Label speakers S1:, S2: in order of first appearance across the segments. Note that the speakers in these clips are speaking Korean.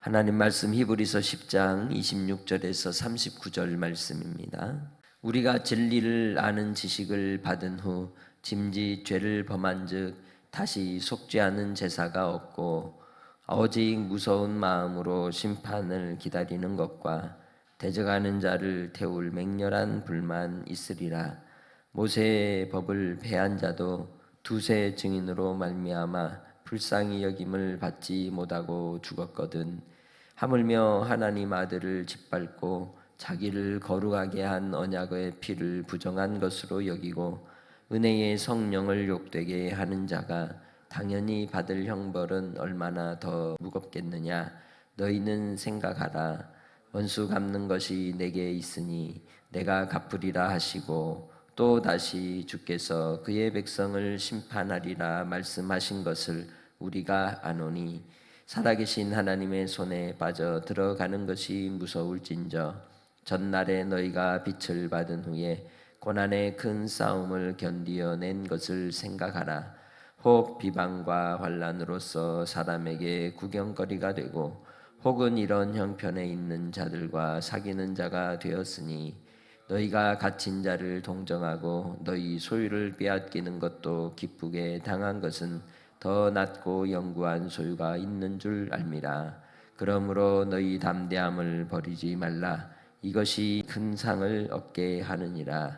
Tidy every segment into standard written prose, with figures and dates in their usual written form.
S1: 하나님 말씀 히브리서 10장 26절에서 39절 말씀입니다. 우리가 진리를 아는 지식을 받은 후 짐짓 죄를 범한즉 다시 속지 않은 제사가 없고 오직 무서운 마음으로 심판을 기다리는 것과 대적하는 자를 태울 맹렬한 불만 있으리라. 모세의 법을 패한 자도 두세 증인으로 말미암아 불쌍히 여김을 받지 못하고 죽었거든. 하물며 하나님 아들을 짓밟고 자기를 거룩하게 한 언약의 피를 부정한 것으로 여기고 은혜의 성령을 욕되게 하는 자가 당연히 받을 형벌은 얼마나 더 무겁겠느냐. 너희는 생각하라. 원수 갚는 것이 내게 있으니 내가 갚으리라 하시고 또 다시 주께서 그의 백성을 심판하리라 말씀하신 것을 우리가 아노니 살아계신 하나님의 손에 빠져 들어가는 것이 무서울진저 전날에 너희가 빛을 받은 후에 고난의 큰 싸움을 견디어낸 것을 생각하라. 혹 비방과 환난으로서 사람에게 구경거리가 되고 혹은 이런 형편에 있는 자들과 사귀는 자가 되었으니 너희가 갇힌 자를 동정하고 너희 소유를 빼앗기는 것도 기쁘게 당한 것은 더 낮고 영구한 소유가 있는 줄 알미라. 그러므로 너희 담대함을 버리지 말라. 이것이 큰 상을 얻게 하느니라.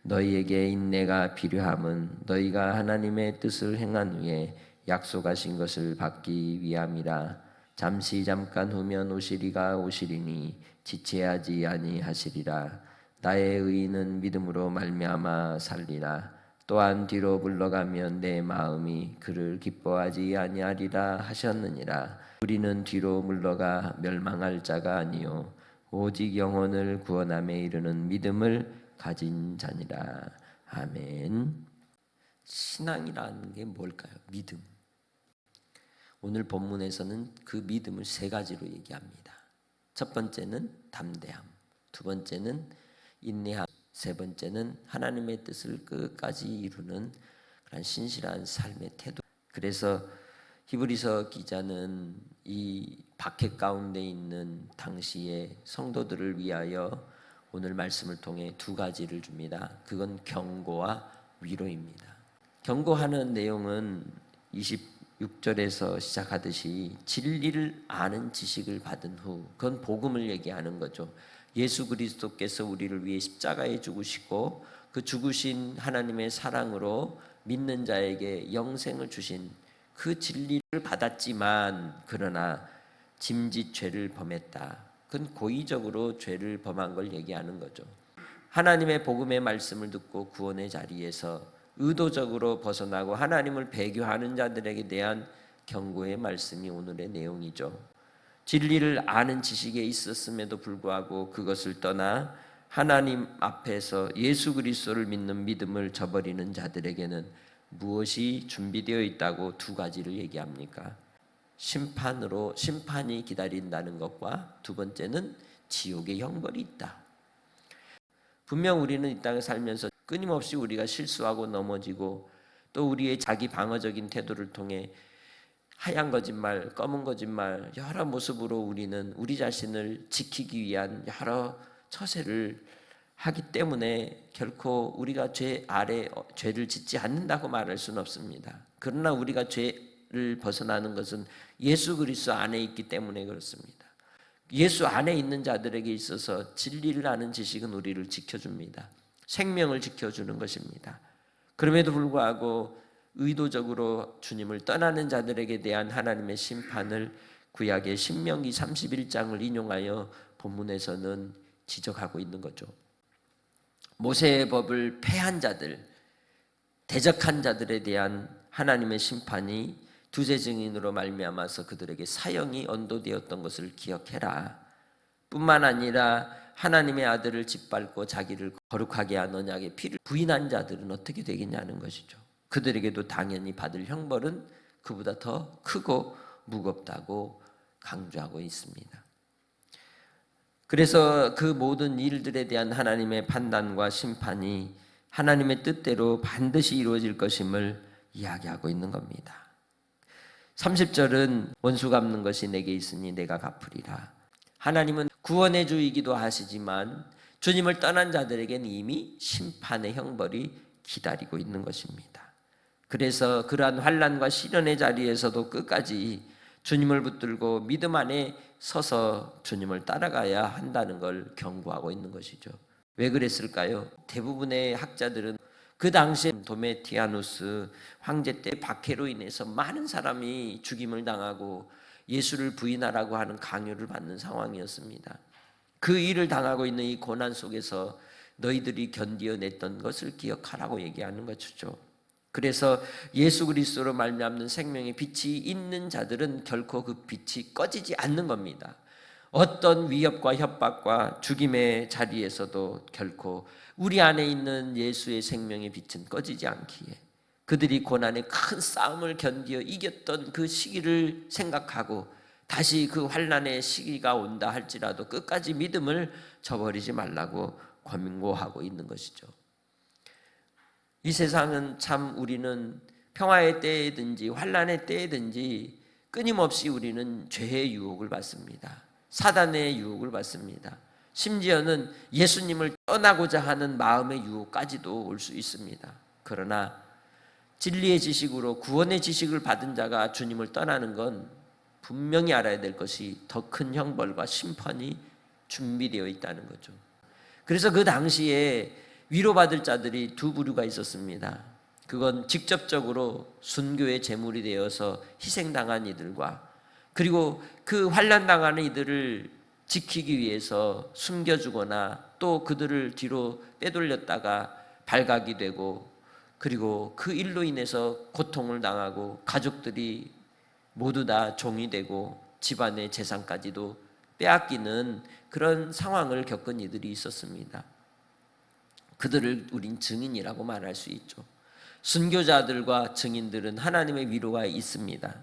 S1: 너희에게 인내가 필요함은 너희가 하나님의 뜻을 행한 후에 약속하신 것을 받기 위함이라. 잠시 잠깐 후면 오시리가 오시리니 지체하지 아니하시리라. 나의 의인은 믿음으로 말미암아 살리라. 또한 뒤로 물러가면 내 마음이 그를 기뻐하지 아니하리라 하셨느니라. 우리는 뒤로 물러가 멸망할 자가 아니요 오직 영혼을 구원함에 이르는 믿음을 가진 자니라. 아멘. 신앙이라는 게 뭘까요? 믿음. 오늘 본문에서는 그 믿음을 세 가지로 얘기합니다. 첫 번째는 담대함, 두 번째는 인내함, 세 번째는 하나님의 뜻을 끝까지 이루는 그런 신실한 삶의 태도. 그래서 히브리서 기자는 이 박해 가운데 있는 당시의 성도들을 위하여 오늘 말씀을 통해 두 가지를 줍니다. 그건 경고와 위로입니다. 경고하는 내용은 26절에서 시작하듯이 진리를 아는 지식을 받은 후, 그건 복음을 얘기하는 거죠. 예수 그리스도께서 우리를 위해 십자가에 죽으시고 그 죽으신 하나님의 사랑으로 믿는 자에게 영생을 주신 그 진리를 받았지만 그러나 짐짓 죄를 범했다. 그건 고의적으로 죄를 범한 걸 얘기하는 거죠. 하나님의 복음의 말씀을 듣고 구원의 자리에서 의도적으로 벗어나고 하나님을 배교하는 자들에게 대한 경고의 말씀이 오늘의 내용이죠. 진리를 아는 지식에 있었음에도 불구하고 그것을 떠나 하나님 앞에서 예수 그리스도를 믿는 믿음을 저버리는 자들에게는 무엇이 준비되어 있다고 두 가지를 얘기합니까? 심판이 기다린다는 것과 두 번째는 지옥의 형벌이 있다. 분명 우리는 이 땅에 살면서 끊임없이 우리가 실수하고 넘어지고 또 우리의 자기 방어적인 태도를 통해 하얀 거짓말, 검은 거짓말, 여러 모습으로 우리는 우리 자신을 지키기 위한 여러 처세를 하기 때문에 결코 우리가 죄 아래 죄를 짓지 않는다고 말할 수는 없습니다. 그러나 우리가 죄를 벗어나는 것은 예수 그리스도 안에 있기 때문에 그렇습니다. 예수 안에 있는 자들에게 있어서 진리를 아는 지식은 우리를 지켜줍니다. 생명을 지켜주는 것입니다. 그럼에도 불구하고 의도적으로 주님을 떠나는 자들에게 대한 하나님의 심판을 구약의 신명기 31장을 인용하여 본문에서는 지적하고 있는 거죠. 모세의 법을 패한 자들, 대적한 자들에 대한 하나님의 심판이 두세 증인으로 말미암아서 그들에게 사형이 언도되었던 것을 기억해라. 뿐만 아니라 하나님의 아들을 짓밟고 자기를 거룩하게 한 언약의 피를 부인한 자들은 어떻게 되겠냐는 것이죠. 그들에게도 당연히 받을 형벌은 그보다 더 크고 무겁다고 강조하고 있습니다. 그래서 그 모든 일들에 대한 하나님의 판단과 심판이 하나님의 뜻대로 반드시 이루어질 것임을 이야기하고 있는 겁니다. 30절은 원수 갚는 것이 내게 있으니 내가 갚으리라. 하나님은 구원의 주이기도 하시지만 주님을 떠난 자들에게는 이미 심판의 형벌이 기다리고 있는 것입니다. 그래서 그러한 환난과 시련의 자리에서도 끝까지 주님을 붙들고 믿음 안에 서서 주님을 따라가야 한다는 걸 경고하고 있는 것이죠. 왜 그랬을까요? 대부분의 학자들은 그 당시에 도메티아누스 황제 때 박해로 인해서 많은 사람이 죽임을 당하고 예수를 부인하라고 하는 강요를 받는 상황이었습니다. 그 일을 당하고 있는 이 고난 속에서 너희들이 견디어냈던 것을 기억하라고 얘기하는 것이죠. 그래서 예수 그리스도로 말미암는 생명의 빛이 있는 자들은 결코 그 빛이 꺼지지 않는 겁니다. 어떤 위협과 협박과 죽임의 자리에서도 결코 우리 안에 있는 예수의 생명의 빛은 꺼지지 않기에 그들이 고난의 큰 싸움을 견디어 이겼던 그 시기를 생각하고 다시 그 환난의 시기가 온다 할지라도 끝까지 믿음을 저버리지 말라고 권고하고 있는 것이죠. 이 세상은 참 우리는 평화의 때에든지 환난의 때에든지 끊임없이 우리는 죄의 유혹을 받습니다. 사단의 유혹을 받습니다. 심지어는 예수님을 떠나고자 하는 마음의 유혹까지도 올 수 있습니다. 그러나 진리의 지식으로 구원의 지식을 받은 자가 주님을 떠나는 건 분명히 알아야 될 것이 더 큰 형벌과 심판이 준비되어 있다는 거죠. 그래서 그 당시에 위로받을 자들이 두 부류가 있었습니다. 그건 직접적으로 순교의 제물이 되어서 희생당한 이들과 그리고 그 환난당하는 이들을 지키기 위해서 숨겨주거나 또 그들을 뒤로 빼돌렸다가 발각이 되고 그리고 그 일로 인해서 고통을 당하고 가족들이 모두 다 종이 되고 집안의 재산까지도 빼앗기는 그런 상황을 겪은 이들이 있었습니다. 그들을 우린 증인이라고 말할 수 있죠. 순교자들과 증인들은 하나님의 위로가 있습니다.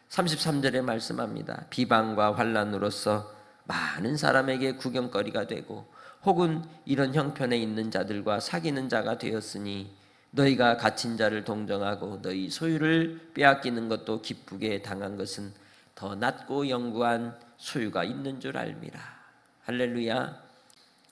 S1: 33절에 말씀합니다. 비방과 환난으로서 많은 사람에게 구경거리가 되고 혹은 이런 형편에 있는 자들과 사귀는 자가 되었으니 너희가 갇힌 자를 동정하고 너희 소유를 빼앗기는 것도 기쁘게 당한 것은 더 낮고 영구한 소유가 있는 줄 알미라. 할렐루야.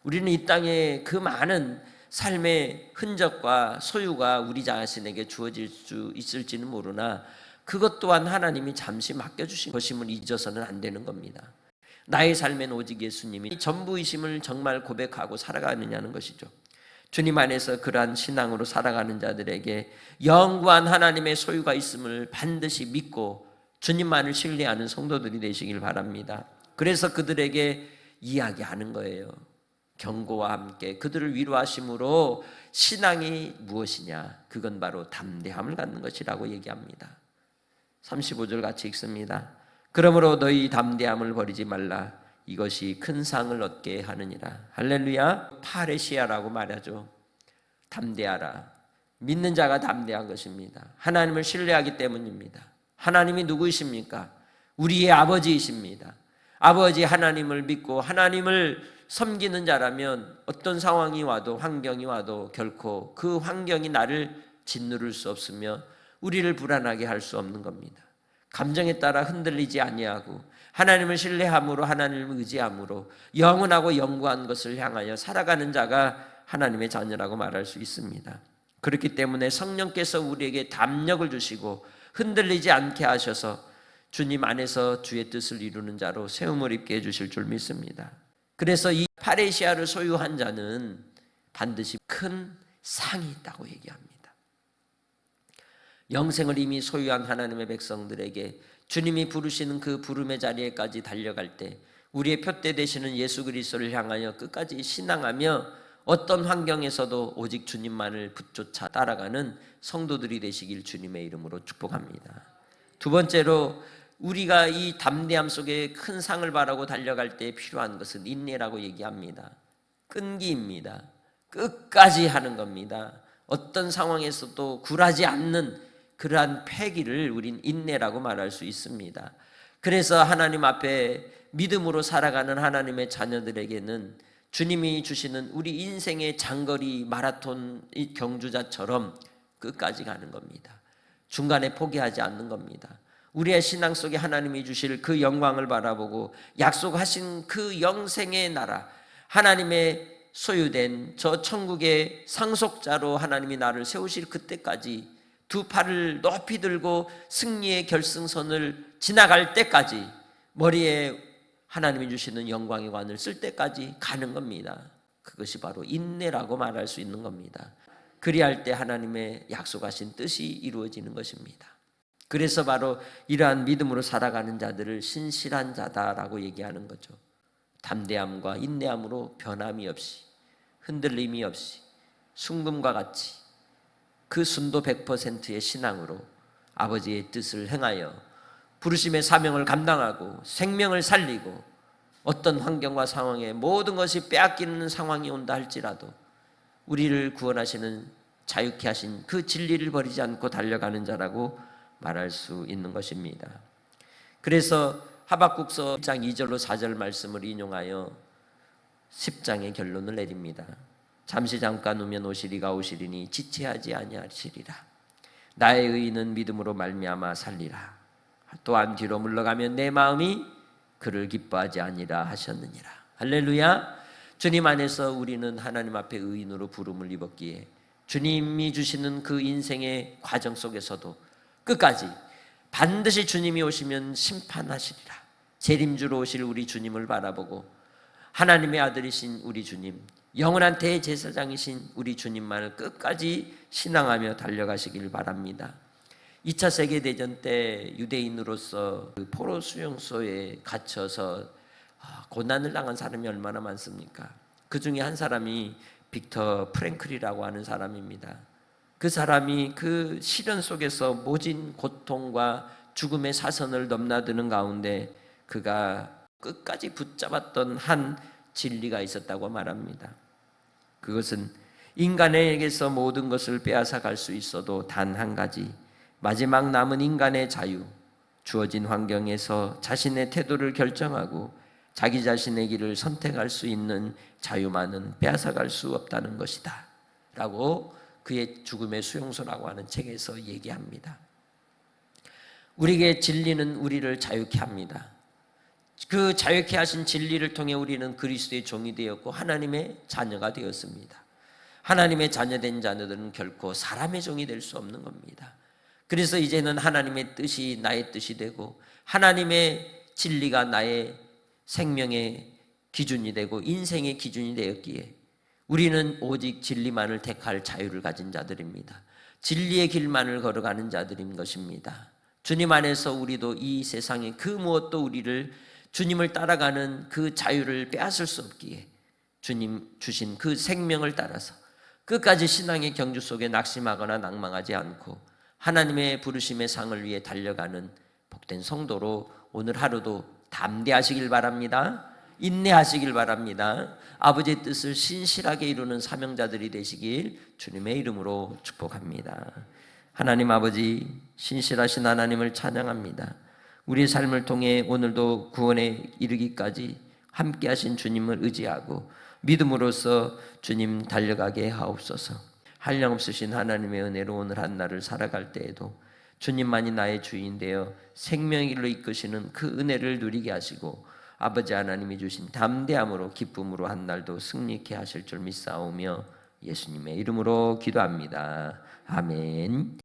S1: 우리는 이 땅에 그 많은 삶의 흔적과 소유가 우리 자신에게 주어질 수 있을지는 모르나 그것 또한 하나님이 잠시 맡겨주신 것임을 잊어서는 안 되는 겁니다. 나의 삶엔 오직 예수님이 전부이심을 정말 고백하고 살아가느냐는 것이죠. 주님 안에서 그러한 신앙으로 살아가는 자들에게 영구한 하나님의 소유가 있음을 반드시 믿고 주님만을 신뢰하는 성도들이 되시길 바랍니다. 그래서 그들에게 이야기하는 거예요. 경고와 함께 그들을 위로하심으로 신앙이 무엇이냐? 그건 바로 담대함을 갖는 것이라고 얘기합니다. 35절 같이 읽습니다. 그러므로 너희 담대함을 버리지 말라. 이것이 큰 상을 얻게 하느니라. 할렐루야. 파레시아라고 말하죠. 담대하라. 믿는 자가 담대한 것입니다. 하나님을 신뢰하기 때문입니다. 하나님이 누구이십니까? 우리의 아버지이십니다. 아버지 하나님을 믿고 하나님을 섬기는 자라면 어떤 상황이 와도 환경이 와도 결코 그 환경이 나를 짓누를 수 없으며 우리를 불안하게 할 수 없는 겁니다. 감정에 따라 흔들리지 아니하고 하나님을 신뢰함으로 하나님을 의지함으로 영원하고 영구한 것을 향하여 살아가는 자가 하나님의 자녀라고 말할 수 있습니다. 그렇기 때문에 성령께서 우리에게 담력을 주시고 흔들리지 않게 하셔서 주님 안에서 주의 뜻을 이루는 자로 세움을 입게 해주실 줄 믿습니다. 그래서 이 파레시아를 소유한 자는 반드시 큰 상이 있다고 얘기합니다. 영생을 이미 소유한 하나님의 백성들에게 주님이 부르시는 그 부름의 자리에까지 달려갈 때 우리의 표대 되시는 예수 그리스도를 향하여 끝까지 신앙하며 어떤 환경에서도 오직 주님만을 붙쫓아 따라가는 성도들이 되시길 주님의 이름으로 축복합니다. 두 번째로 우리가 이 담대함 속에 큰 상을 바라고 달려갈 때 필요한 것은 인내라고 얘기합니다. 끈기입니다. 끝까지 하는 겁니다. 어떤 상황에서도 굴하지 않는 그러한 패기를 우린 인내라고 말할 수 있습니다. 그래서 하나님 앞에 믿음으로 살아가는 하나님의 자녀들에게는 주님이 주시는 우리 인생의 장거리 마라톤 경주자처럼 끝까지 가는 겁니다. 중간에 포기하지 않는 겁니다. 우리의 신앙 속에 하나님이 주실 그 영광을 바라보고 약속하신 그 영생의 나라, 하나님의 소유된 저 천국의 상속자로 하나님이 나를 세우실 그때까지 두 팔을 높이 들고 승리의 결승선을 지나갈 때까지 머리에 하나님이 주시는 영광의 관을 쓸 때까지 가는 겁니다. 그것이 바로 인내라고 말할 수 있는 겁니다. 그리할 때 하나님의 약속하신 뜻이 이루어지는 것입니다. 그래서 바로 이러한 믿음으로 살아가는 자들을 신실한 자다라고 얘기하는 거죠. 담대함과 인내함으로 변함이 없이, 흔들림이 없이, 순금과 같이 그 순도 100%의 신앙으로 아버지의 뜻을 행하여 부르심의 사명을 감당하고 생명을 살리고 어떤 환경과 상황에 모든 것이 빼앗기는 상황이 온다 할지라도 우리를 구원하시는 자유케 하신 그 진리를 버리지 않고 달려가는 자라고 말할 수 있는 것입니다. 그래서 하박국서 1장 2절로 4절 말씀을 인용하여 10장의 결론을 내립니다. 잠시 잠깐 후면 오시리가 오시리니 지체하지 아니하시리라. 나의 의인은 믿음으로 말미암아 살리라. 또한 뒤로 물러가면 내 마음이 그를 기뻐하지 아니라 하셨느니라. 할렐루야. 주님 안에서 우리는 하나님 앞에 의인으로 부름을 입었기에 주님이 주시는 그 인생의 과정 속에서도 끝까지 반드시 주님이 오시면 심판하시리라. 재림주로 오실 우리 주님을 바라보고 하나님의 아들이신 우리 주님, 영원한 대제사장이신 우리 주님만을 끝까지 신앙하며 달려가시길 바랍니다. 2차 세계대전 때 유대인으로서 그 포로 수용소에 갇혀서 고난을 당한 사람이 얼마나 많습니까? 그 중에 한 사람이 빅터 프랭클이라고 하는 사람입니다. 그 사람이 그 시련 속에서 모진 고통과 죽음의 사선을 넘나드는 가운데 그가 끝까지 붙잡았던 한 진리가 있었다고 말합니다. 그것은 인간에게서 모든 것을 빼앗아 갈 수 있어도 단 한 가지, 마지막 남은 인간의 자유, 주어진 환경에서 자신의 태도를 결정하고 자기 자신의 길을 선택할 수 있는 자유만은 빼앗아갈 수 없다는 것이다 라고 그의 죽음의 수용소라고 하는 책에서 얘기합니다. 우리에게 진리는 우리를 자유케 합니다. 그 자유케 하신 진리를 통해 우리는 그리스도의 종이 되었고 하나님의 자녀가 되었습니다. 하나님의 자녀된 자녀들은 결코 사람의 종이 될 수 없는 겁니다. 그래서 이제는 하나님의 뜻이 나의 뜻이 되고 하나님의 진리가 나의 생명의 기준이 되고 인생의 기준이 되었기에 우리는 오직 진리만을 택할 자유를 가진 자들입니다. 진리의 길만을 걸어가는 자들인 것입니다. 주님 안에서 우리도 이 세상의 그 무엇도 우리를 주님을 따라가는 그 자유를 빼앗을 수 없기에 주님 주신 그 생명을 따라서 끝까지 신앙의 경주 속에 낙심하거나 낭망하지 않고 하나님의 부르심의 상을 위해 달려가는 복된 성도로 오늘 하루도 담대하시길 바랍니다. 인내하시길 바랍니다. 아버지의 뜻을 신실하게 이루는 사명자들이 되시길 주님의 이름으로 축복합니다. 하나님 아버지, 신실하신 하나님을 찬양합니다. 우리의 삶을 통해 오늘도 구원에 이르기까지 함께 하신 주님을 의지하고 믿음으로써 주님 달려가게 하옵소서. 한량없으신 하나님의 은혜로 오늘 한 날을 살아갈 때에도 주님만이 나의 주인 되어 생명의 길로 이끄시는 그 은혜를 누리게 하시고 아버지 하나님이 주신 담대함으로 기쁨으로 한 날도 승리케 하실 줄 믿사오며 예수님의 이름으로 기도합니다. 아멘.